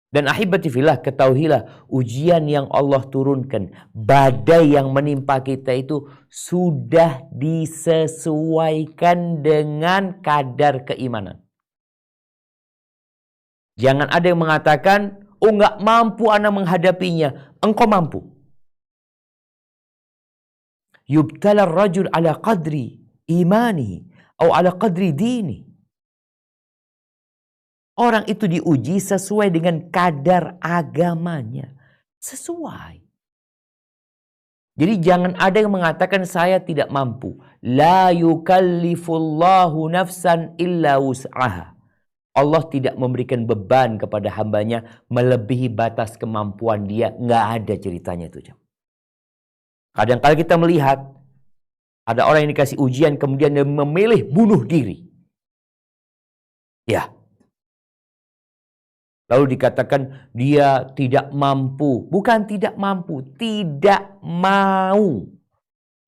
Dan ahibati fillah, ketahuilah ujian yang Allah turunkan, badai yang menimpa kita itu sudah disesuaikan dengan kadar keimanan. Jangan ada yang mengatakan, oh nggak mampu ana menghadapinya. Engkau mampu. Yubtala rajul ala qadri imani atau ala qadri dini. Orang itu diuji sesuai dengan kadar agamanya. Sesuai. Jadi jangan ada yang mengatakan saya tidak mampu. La yukallifullahu nafsan illa wus'aha. Allah tidak memberikan beban kepada hambanya melebihi batas kemampuan dia. Nggak ada ceritanya itu. Kadang-kadang kita melihat ada orang yang dikasih ujian kemudian dia memilih bunuh diri. Ya. Lalu dikatakan dia tidak mampu. Bukan tidak mampu, tidak mau.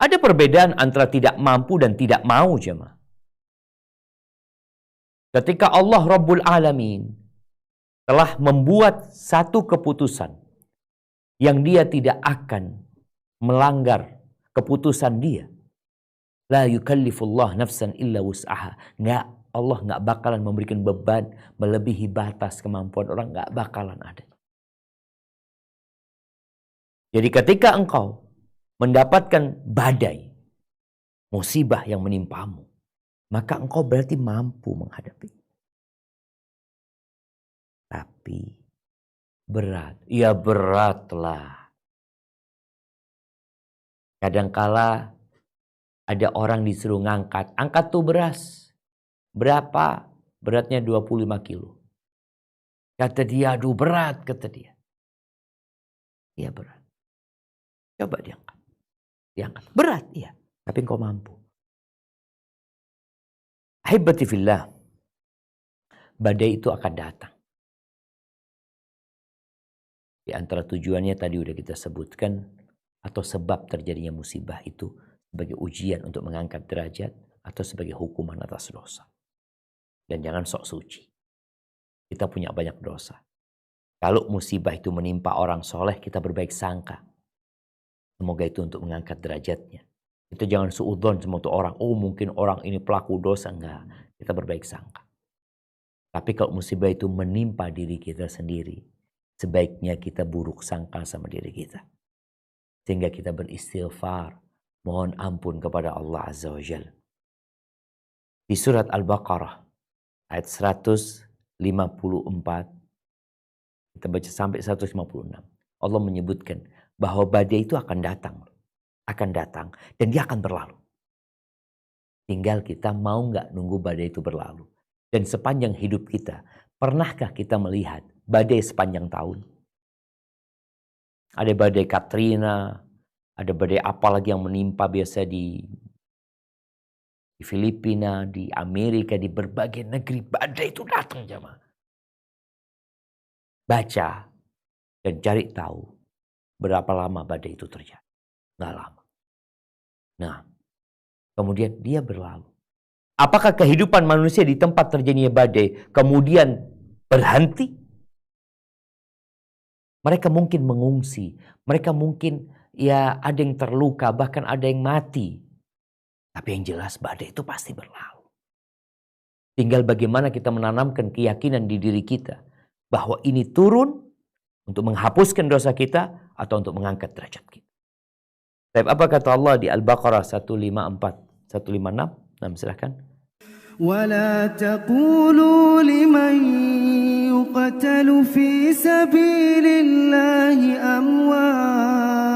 Ada perbedaan antara tidak mampu dan tidak mau, jemaah. Ketika Allah Rabbul Alamin telah membuat satu keputusan yang dia tidak akan melanggar keputusan dia. La yukallifullah nafsan illa wus'aha. Allah nggak bakalan memberikan beban melebihi batas kemampuan orang, nggak bakalan ada. Jadi ketika engkau mendapatkan badai, musibah yang menimpamu, maka engkau berarti mampu menghadapi. Tapi berat, ya beratlah. Kadangkala ada orang disuruh ngangkat, angkat tuh beras. Berapa? Beratnya 25 kilo. Kata dia, aduh berat, kata dia. Iya berat. Coba diangkat. Diangkat. Berat, iya. Tapi engkau mampu. Ahibati fillah. Badai itu akan datang. Di antara tujuannya tadi udah kita sebutkan. Atau sebab terjadinya musibah itu sebagai ujian untuk mengangkat derajat. Atau sebagai hukuman atas dosa. Dan jangan sok suci. Kita punya banyak dosa. Kalau musibah itu menimpa orang soleh, kita berbaik sangka. Semoga itu untuk mengangkat derajatnya. Kita jangan suudzon sama tuh orang. Oh mungkin orang ini pelaku dosa. Enggak. Kita berbaik sangka. Tapi kalau musibah itu menimpa diri kita sendiri, sebaiknya kita buruk sangka sama diri kita. Sehingga kita beristighfar. Mohon ampun kepada Allah Azza wa Jalla. Di surat Al-Baqarah. Ayat 154, kita baca sampai 156. Allah menyebutkan bahwa badai itu akan datang. Akan datang dan dia akan berlalu. Tinggal kita mau nggak nunggu badai itu berlalu. Dan sepanjang hidup kita, pernahkah kita melihat badai sepanjang tahun? Ada badai Katrina, ada badai apa lagi yang menimpa biasa di Filipina, di Amerika, di berbagai negeri, badai itu datang jemaah. Baca dan cari tahu berapa lama badai itu terjadi. Nggak lama. Nah, kemudian dia berlalu. Apakah kehidupan manusia di tempat terjadinya badai kemudian berhenti? Mereka mungkin mengungsi, mereka mungkin ya ada yang terluka, bahkan ada yang mati. Tapi yang jelas badai itu pasti berlalu. Tinggal bagaimana kita menanamkan keyakinan di diri kita. Bahwa ini turun untuk menghapuskan dosa kita atau untuk mengangkat derajat kita. Tapi apa kata Allah di Al-Baqarah 154, 156? Nah, silahkan. وَلَا تَقُولُوا لِمَنْ يُقْتَلُ فِي سَبِيلِ اللَّهِ أَمْوَاتٌ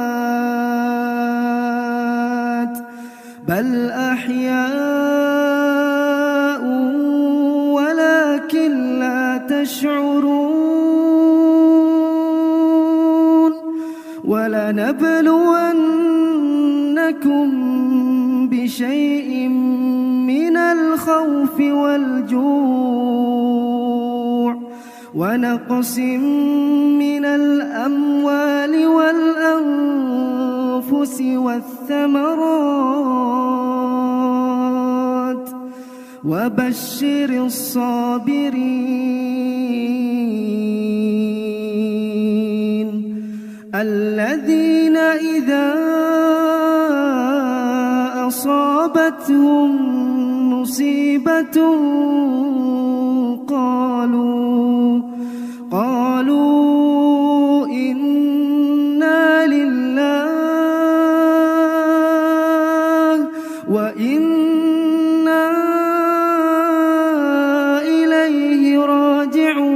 بَلْ أَحْيَاءٌ وَلَكِنْ لَا تَشْعُرُونَ وَلَنَبْلُوَنَّكُمْ بِشَيْءٍ مِّنَ الْخَوْفِ وَالْجُوعِ وَنَقْصٍ مِّنَ الْأَمْوَالِ وَالْأَنفُسِ والفلوس والثمرات وبشر الصابرين الذين إذا أصابتهم مصيبة قالوا إنا لله وإنا إليه راجعون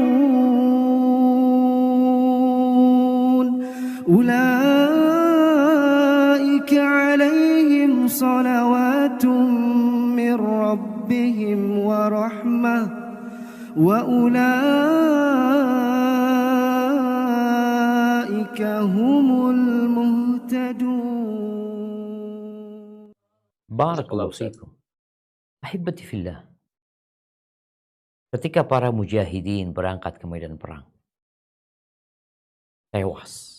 أولئك عليهم صلوات من ربهم ورحمة وأولئك هم المهتدون. Barakallahu fiikum. Ahibati fillah. Ketika para mujahidin berangkat ke medan perang, tewas,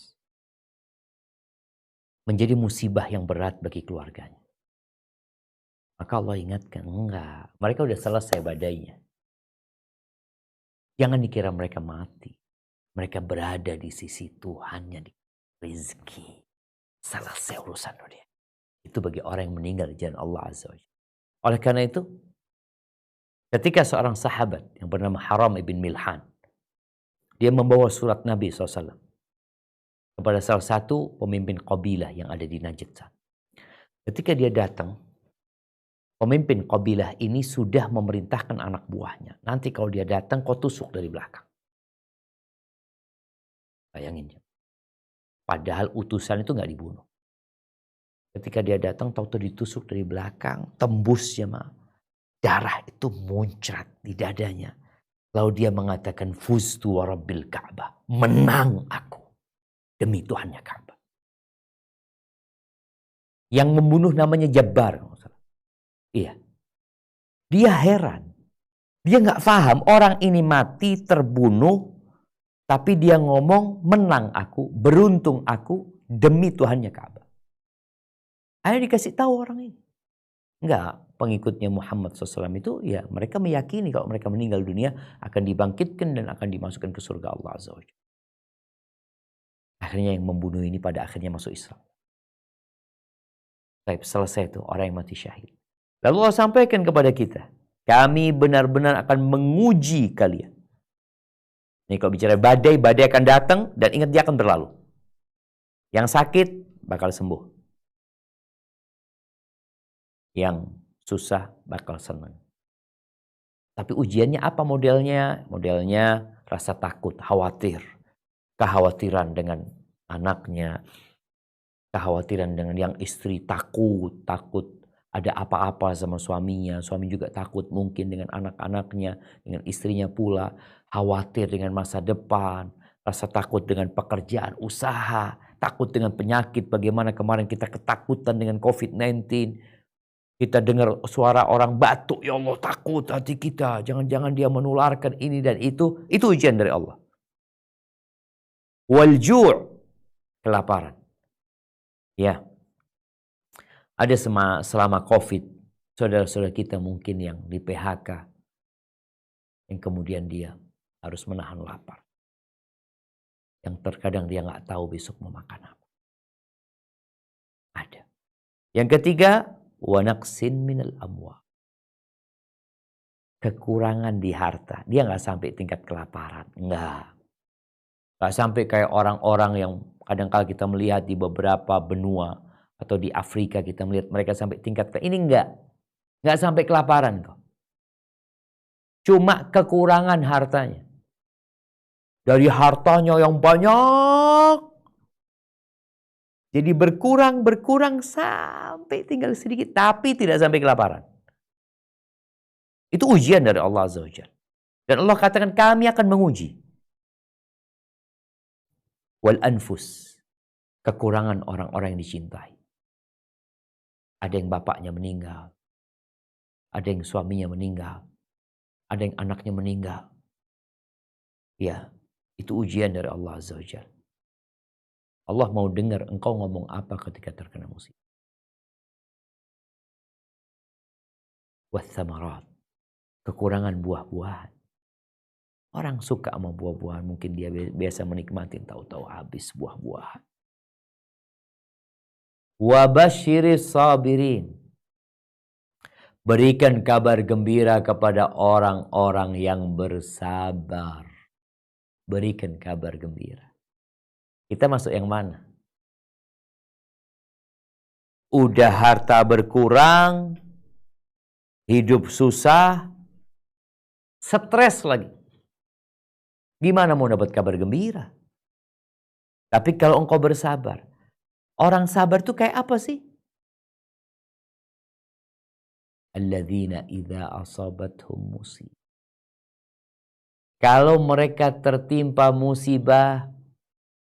menjadi musibah yang berat bagi keluarganya. Maka Allah ingatkan, enggak, mereka udah selesai badainya. Jangan dikira mereka mati. Mereka berada di sisi Tuhannya, di rezeki. Selesai urusan dunia. Itu bagi orang yang meninggal di jalan Allah Azza wa Jalla. Oleh karena itu, ketika seorang sahabat yang bernama Haram ibn Milhan, dia membawa surat Nabi SAW kepada salah satu pemimpin qabilah yang ada di Najd. Ketika dia datang, pemimpin qabilah ini sudah memerintahkan anak buahnya. Nanti kalau dia datang, kau tusuk dari belakang. Bayangin. Padahal utusan itu nggak dibunuh. Ketika dia datang, tahu-tahu ditusuk dari belakang, tembus jemaah. Darah itu muncrat di dadanya. Lalu dia mengatakan, Fuztu wa Rabbil Ka'bah. Menang aku demi Tuhannya Ka'bah. Yang membunuh namanya Jabbar. Iya. Dia heran. Dia nggak paham orang ini mati, terbunuh. Tapi dia ngomong, menang aku, beruntung aku demi Tuhannya Ka'bah. Akhirnya dikasih tahu orang ini. Enggak, pengikutnya Muhammad SAW itu ya mereka meyakini kalau mereka meninggal dunia akan dibangkitkan dan akan dimasukkan ke surga Allah Azza wa Jalla. Akhirnya yang membunuh ini pada akhirnya masuk Islam. Baik, selesai itu orang yang mati syahid. Lalu Allah sampaikan kepada kita, kami benar-benar akan menguji kalian. Ini kalau bicara badai, badai akan datang dan ingat dia akan berlalu. Yang sakit bakal sembuh. Yang susah bakal senang. Tapi ujiannya apa modelnya? Modelnya rasa takut, khawatir. Kekhawatiran dengan anaknya. Kekhawatiran dengan yang istri takut ada apa-apa sama suaminya. Suami juga takut mungkin dengan anak-anaknya, dengan istrinya pula. Khawatir dengan masa depan. Rasa takut dengan pekerjaan, usaha. Takut dengan penyakit. Bagaimana kemarin kita ketakutan dengan COVID-19. Kita dengar suara orang batuk, ya Allah takut hati kita. Jangan-jangan dia menularkan ini dan itu. Itu ujian dari Allah. Wal-ju' kelaparan. Ya. Ada selama COVID, saudara-saudara kita mungkin yang di PHK. Yang kemudian dia harus menahan lapar. Yang terkadang dia nggak tahu besok mau makan apa. Ada. Yang ketiga, wa naqsin minal amwal. Kekurangan di harta. Dia nggak sampai tingkat kelaparan. Nggak sampai kayak orang-orang yang kadang-kala kita melihat di beberapa benua atau di Afrika kita melihat mereka sampai tingkat ini nggak sampai kelaparan kok. Cuma kekurangan hartanya. Dari hartanya yang banyak jadi berkurang sampai tinggal sedikit. Tapi tidak sampai kelaparan. Itu ujian dari Allah Azza wa Jalla. Dan Allah katakan kami akan menguji. Wal anfus. Kekurangan orang-orang yang dicintai. Ada yang bapaknya meninggal. Ada yang suaminya meninggal. Ada yang anaknya meninggal. Ya, itu ujian dari Allah Azza wa Jalla. Allah mau dengar engkau ngomong apa ketika terkena musibah. Wathamarat, kekurangan buah-buahan. Orang suka sama buah-buahan, mungkin dia biasa menikmati, tahu-tahu habis buah-buahan. Wabashiris sabirin, berikan kabar gembira kepada orang-orang yang bersabar. Berikan kabar gembira. Kita masuk yang mana? Udah harta berkurang, hidup susah, stres lagi. Gimana mau dapat kabar gembira? Tapi kalau engkau bersabar, orang sabar itu kayak apa sih? Alladzina idza asabathum musibah. Kalau mereka tertimpa musibah,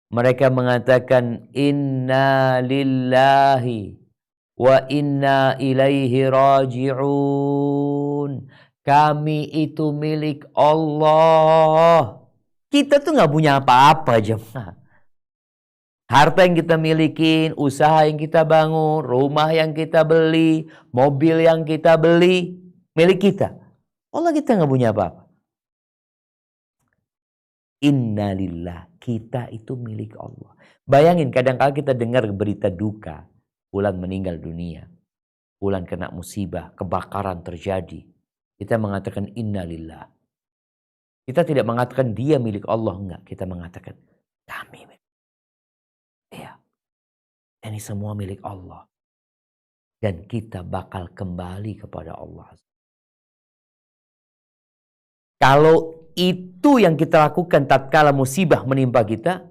mereka mengatakan inna lillahi wa inna ilaihi raji'un. Kami itu milik Allah. Kita tuh gak punya apa-apa, jemaah. Harta yang kita miliki, usaha yang kita bangun, rumah yang kita beli, mobil yang kita beli, milik kita. Allah kita gak punya apa-apa. Innalillah, kita itu milik Allah. Bayangin kadang-kadang kita dengar berita duka, fulan meninggal dunia, fulan kena musibah, kebakaran terjadi. Kita mengatakan innalillah. Kita tidak mengatakan dia milik Allah, enggak. Kita mengatakan kami milik. Ya, ini semua milik Allah. Dan kita bakal kembali kepada Allah. Kalau itu yang kita lakukan tatkala musibah menimpa kita,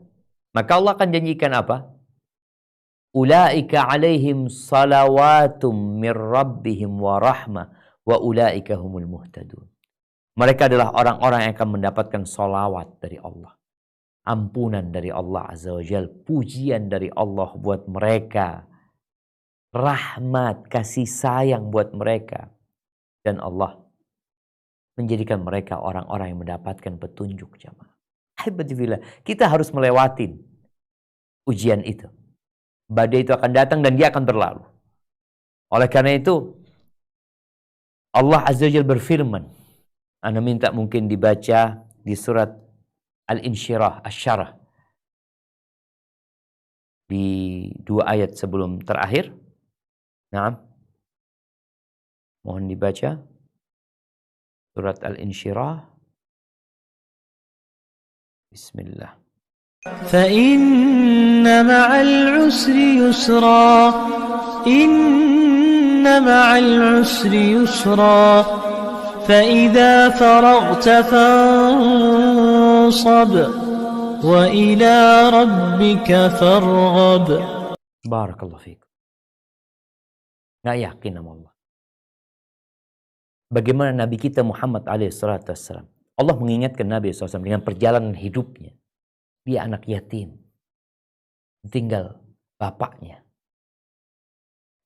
maka Allah akan janjikan apa? Ulaika alaihim salawatum mir rabbihim wa rahmah wa ulaika humul muhtadun. Mereka adalah orang-orang yang akan mendapatkan salawat dari Allah. Ampunan dari Allah Azza wa Jal. Pujian dari Allah buat mereka. Rahmat, kasih sayang buat mereka. Dan Allah menjadikan mereka orang-orang yang mendapatkan petunjuk, jamaah. Alhamdulillah, kita harus melewatin ujian itu. Badai itu akan datang dan dia akan berlalu. Oleh karena itu, Allah Azza wa Jalla berfirman. Ana minta mungkin dibaca di surat Al-Insyirah, Asy-Syarah. Di 2 ayat sebelum terakhir. Naam. Mohon dibaca. Surat Al-Insyirah. Bismillah. فإن مع العسر يسرا إن مع العسر يسرا فإذا فرغت فانصب وإلى ربك فارغب. Barakallahu fiikum. Nggak yakin sama Allah. Bagaimana Nabi kita Muhammad alaihissalam. Allah mengingatkan Nabi SAW dengan perjalanan hidupnya. Dia anak yatim. Tinggal bapaknya.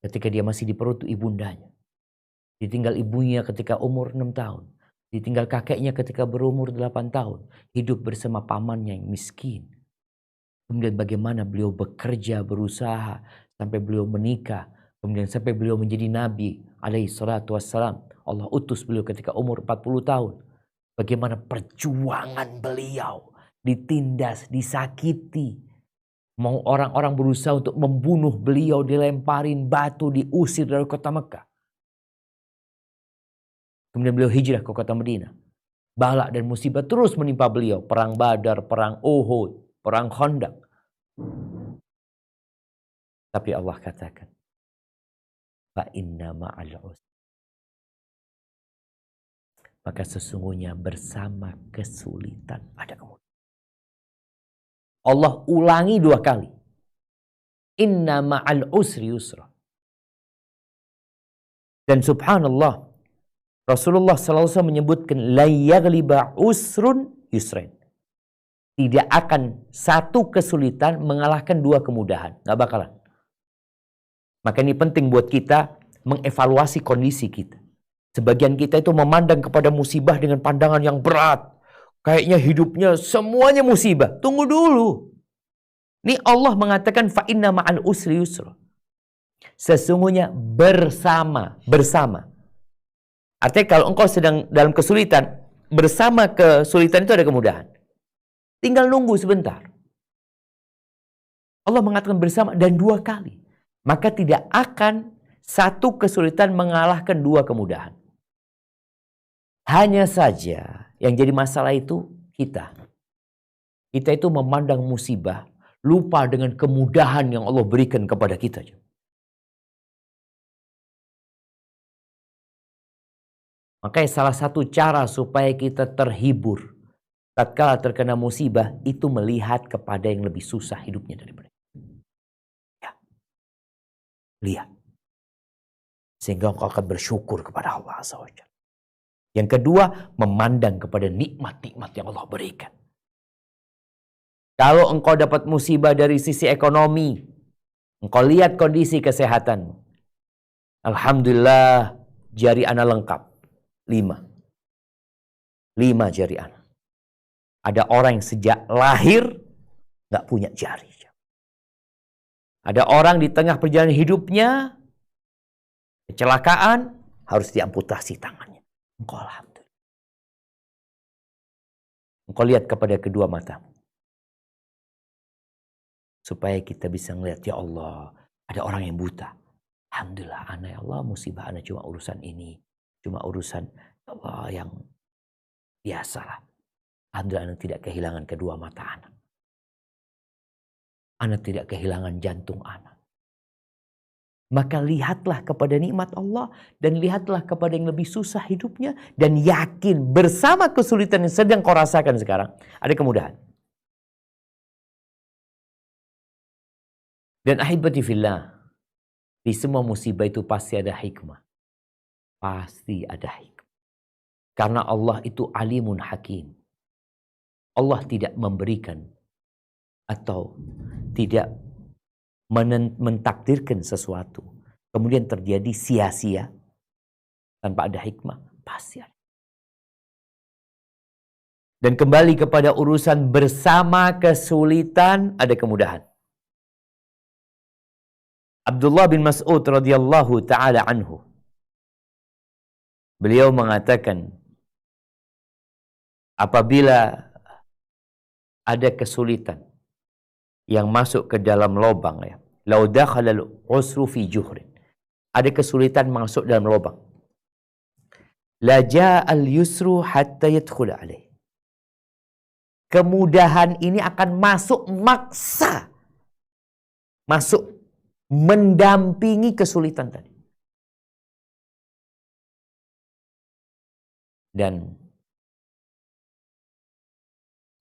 Ketika dia masih di perut ibundanya. Ditinggal ibunya ketika umur 6 tahun. Ditinggal kakeknya ketika berumur 8 tahun. Hidup bersama pamannya yang miskin. Kemudian bagaimana beliau bekerja, berusaha. Sampai beliau menikah. Kemudian sampai beliau menjadi Nabi alaihissalam. Allah utus beliau ketika umur 40 tahun. Bagaimana perjuangan beliau. Ditindas, disakiti. Mau orang-orang berusaha untuk membunuh beliau. Dilemparin batu, diusir dari kota Mekah. Kemudian beliau hijrah ke kota Madinah. Balak dan musibah terus menimpa beliau. Perang Badar, perang Uhud, perang Khandaq. Tapi Allah katakan, fa inna ma'al usri. Maka sesungguhnya bersama kesulitan ada kemudahan. Allah ulangi 2 kali. Inna ma'al usri yusra. Dan subhanallah, Rasulullah SAW menyebutkan la yaghliba usrun yusrain. Tidak akan satu kesulitan mengalahkan 2 kemudahan. Gak bakalan. Maka ini penting buat kita mengevaluasi kondisi kita. Sebagian kita itu memandang kepada musibah dengan pandangan yang berat. Kayaknya hidupnya semuanya musibah. Tunggu dulu. Ini Allah mengatakan fa inna ma'al usri yusra. Sesungguhnya bersama. Artinya kalau engkau sedang dalam kesulitan, bersama kesulitan itu ada kemudahan. Tinggal nunggu sebentar. Allah mengatakan bersama dan 2 kali. Maka tidak akan satu kesulitan mengalahkan 2 kemudahan. Hanya saja yang jadi masalah itu kita. Kita itu memandang musibah, lupa dengan kemudahan yang Allah berikan kepada kita. Makanya salah satu cara supaya kita terhibur tatkala terkena musibah itu melihat kepada yang lebih susah hidupnya daripada kita. Ya. Lihat. Sehingga engkau akan bersyukur kepada Allah Azza wa Jalla. Yang kedua, memandang kepada nikmat-nikmat yang Allah berikan. Kalau engkau dapat musibah dari sisi ekonomi, engkau lihat kondisi kesehatan. Alhamdulillah, jari ana lengkap. 5 jari ana. Ada orang yang sejak lahir gak punya jari. Ada orang di tengah perjalanan hidupnya, kecelakaan, harus diamputasi tangannya. Engkau alhamdulillah. Engkau lihat kepada kedua matamu. Supaya kita bisa melihat, ya Allah, ada orang yang buta. Alhamdulillah, ana ya Allah, musibah ana cuma urusan ini. Cuma urusan ya Allah yang biasalah. Alhamdulillah, ana tidak kehilangan kedua mata ana. Ana tidak kehilangan jantung ana. Maka lihatlah kepada nikmat Allah dan lihatlah kepada yang lebih susah hidupnya dan yakin bersama kesulitan yang sedang kau rasakan sekarang ada kemudahan. Dan ahibati fillah, di semua musibah itu pasti ada hikmah. Pasti ada hikmah. Karena Allah itu alimun hakim. Allah tidak memberikan atau tidak mentakdirkan sesuatu. Kemudian terjadi sia-sia tanpa ada hikmah. Pasti ada. Dan kembali kepada urusan bersama kesulitan ada kemudahan. Abdullah bin Mas'ud radhiyallahu ta'ala anhu. Beliau mengatakan, apabila ada kesulitan yang masuk ke dalam lubang, ya, lau dakhala al-usru fi juhrin. Ada kesulitan masuk dalam lubang. La ja'a al-yusru hatta yadkhula alaih. Kemudahan ini akan masuk maksa. Masuk mendampingi kesulitan tadi. Dan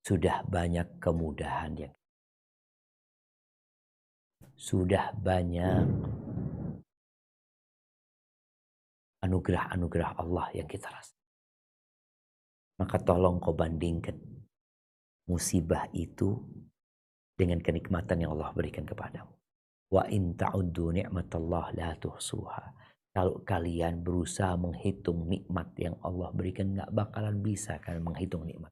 sudah banyak kemudahan yang sudah banyak anugerah-anugerah Allah yang kita rasa. Maka tolong kau bandingkan musibah itu dengan kenikmatan yang Allah berikan kepadamu. Wa in ta'uddu ni'matallah la tuhsuha. Kalau kalian berusaha menghitung nikmat yang Allah berikan, gak bakalan bisa kalian menghitung nikmat.